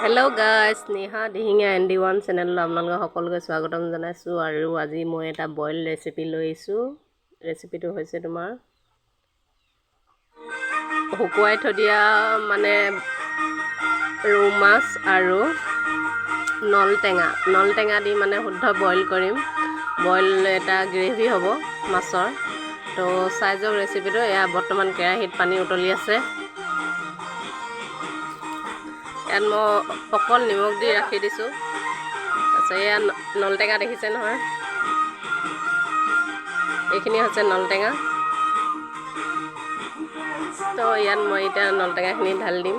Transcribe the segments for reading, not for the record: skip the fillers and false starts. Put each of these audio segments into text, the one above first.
Hello' guys, Neha Dihingia ND1 চেনেললৈ আপোনালোকক সকলোকে স্বাগতম জনাইছোঁ। আৰু আজি মই এটা বইল ৰেচিপি লৈ আহিছোঁ। ৰেচিপিটো হৈছে তোমাৰ শুকুৱাই থৈ দিয়া ৰৌ মাছ আৰু নলটেঙা দি শুদ্ধ বইল কৰিম। বইল এটা গ্ৰেভি হ'ব মাছৰ। তো চাই যাওক ৰেচিপিটো। এয়া বৰ্তমান কেৰাহীত পানী উতলি আছে। ইয়াত মই অকল নিমখ দি ৰাখি দিছোঁ। তাৰপিছত এয়া নলটেঙা দেখিছে নহয়, এইখিনি হৈছে নলটেঙা। তো ইয়াত মই এতিয়া নলটেঙাখিনি ঢালি দিম।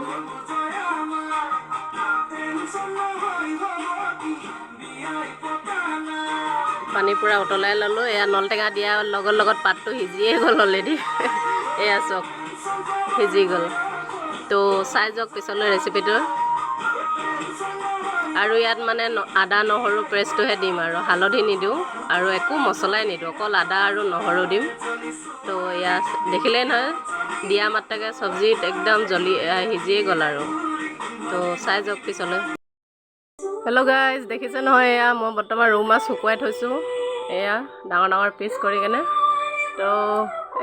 পানী পূৰা উতলাই ল'লোঁ। এয়া নলটেঙা দিয়াৰ লগত পাতটো সিজিয়ে গ'ল অলৰেডি। এয়া চাওক, সিজি গ'ল। তো চাই যাওক পিছলৈ ৰেচিপিটো। আৰু ইয়াত আদা নহৰু পেষ্টটোহে দিম, আৰু হালধি নিদিওঁ আৰু একো মছলাই নিদিওঁ, অকল আদা আৰু নহৰু দিম। তো ইয়াত দেখিলেই নহয়, দিয়া মাত্ৰকে চব্জিত একদম সিজিয়ে গ'ল আৰু। তো চাই যাওক পিছলৈ। হেল্ল' গাইজ, দেখিছে নহয়, এয়া মই বৰ্তমান ৰৌ মাছ শুকুৱাই থৈছোঁ। এয়া ডাঙৰ ডাঙৰ পিচ কৰি কেনে। তো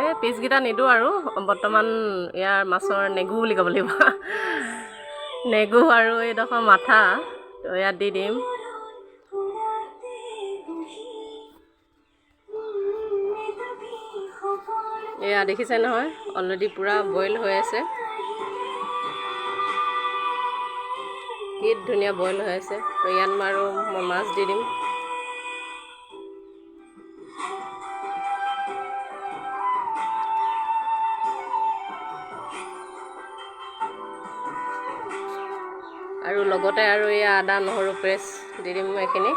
এই পিচকেইটা নিদিওঁ আৰু বৰ্তমান ইয়াৰ মাছৰ নেগু বুলি ক'ব লাগিব। নেগু আৰু এইডোখৰ মাথা, তো ইয়াত দি দিম। এয়া দেখিছে নহয়, অলৰেডি পূৰা বইল হৈ আছে। কি ধুনীয়া বইল হৈ আছে। তো ইয়াত আৰু মই মাছ দি দিম। আৰু লগতে আৰু এয়া আদা নহৰু পেষ্ট দি দিম এইখিনি।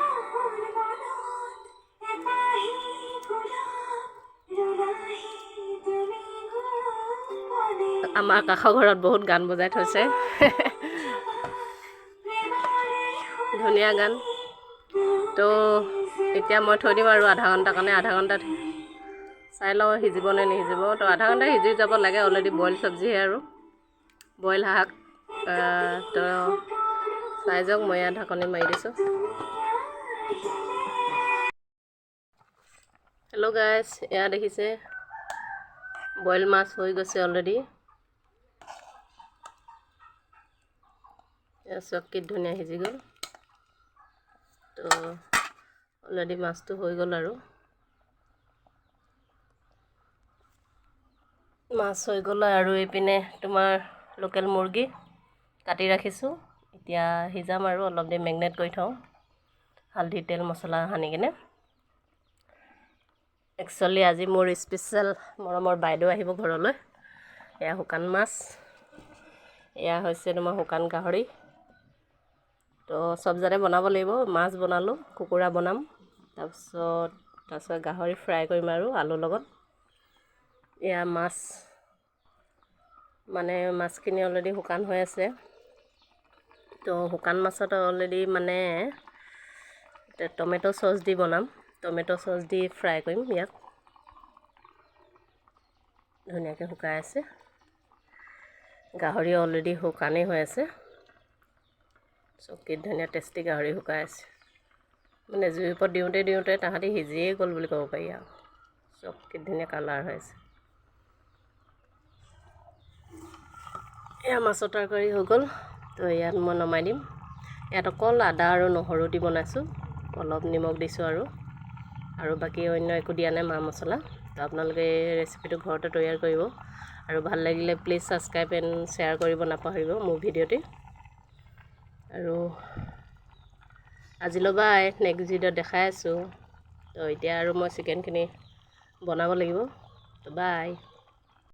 আমাৰ কাষৰ ঘৰত বহুত গান বজাই থৈছে। ধুনীয়া গান। তো এতিয়া মই থৈ দিম আৰু আধা ঘণ্টাৰ কাৰণে। আধা ঘণ্টাত চাই লওঁ সিজিব নে নিসিজিব। তো আধা ঘণ্টা সিজি যাব লাগে, অলৰেডি বইল চব্জিহে আৰু বইল শাক। তো চাই যাওক, মই ইয়াত ঢাকনি মাৰি দিছোঁ। হেল্ল' গাইজ, এয়া দেখিছে বইল মাছ হৈ গৈছে অলৰেডি। এয়া চব কি ধুনীয়া সিজি গ'ল। তো অলৰেডি মাছটো হৈ গ'ল আৰু মাছ হৈ গ'ল। আৰু এইপিনে তোমাৰ লোকেল মুৰ্গী কাটি ৰাখিছোঁ। এতিয়া সিজাম আৰু অলপ দেৰি মেগনেট কৰি থওঁ, হালধি তেল মছলা সানি কিনে। একচুৱেলি আজি মোৰ স্পেচিয়েল মৰমৰ বাইদেউ আহিব ঘৰলৈ। এয়া শুকান মাছ, এয়া হৈছে তোমাৰ শুকান গাহৰি। তো চব জাতে বনাব লাগিব। মাছ বনালোঁ, কুকুৰা বনাম, তাৰপিছত গাহৰি ফ্ৰাই কৰিম আৰু আলুৰ লগত। এয়া মাছ, মাছখিনি অলৰেডি শুকান হৈ আছে। তো শুকান মাছত অলৰেডি টমেট' চচ দি বনাম। টমেট' চচ দি ফ্ৰাই কৰিম। ইয়াক ধুনীয়াকৈ শুকাই আছে। গাহৰি অলৰেডি শুকানেই হৈ আছে। চব কি ধুনীয়া টেষ্টি গাহৰি শুকাই আছে। জুইৰ ওপৰত দিওঁতে তাহাঁতি সিজিয়ে গ'ল বুলি ক'ব পাৰি আৰু। চব কি ধুনীয়া কালাৰ হৈ আছে। এয়া মাছৰ তৰকাৰী হৈ গ'ল। তো ইয়াত মই নমাই দিম। ইয়াত অকল আদা আৰু নহৰু দি বনাইছোঁ, অলপ নিমখ দিছোঁ আৰু বাকী অন্য একো দিয়া নাই, মা মছলা। তো আপোনালোকে এই ৰেচিপিটো ঘৰতে তৈয়াৰ কৰিব। আৰু ভাল লাগিলে প্লিজ ছাবস্ক্ৰাইব এণ্ড শ্বেয়াৰ কৰিব নাপাহৰিব মোৰ ভিডিঅ'টি। আৰু আজিলৈ বাই, নেক্সট ভিডিঅ'ত দেখাই আছোঁ। তো এতিয়া আৰু মই চিকেনখিনি বনাব লাগিব। তো বাই।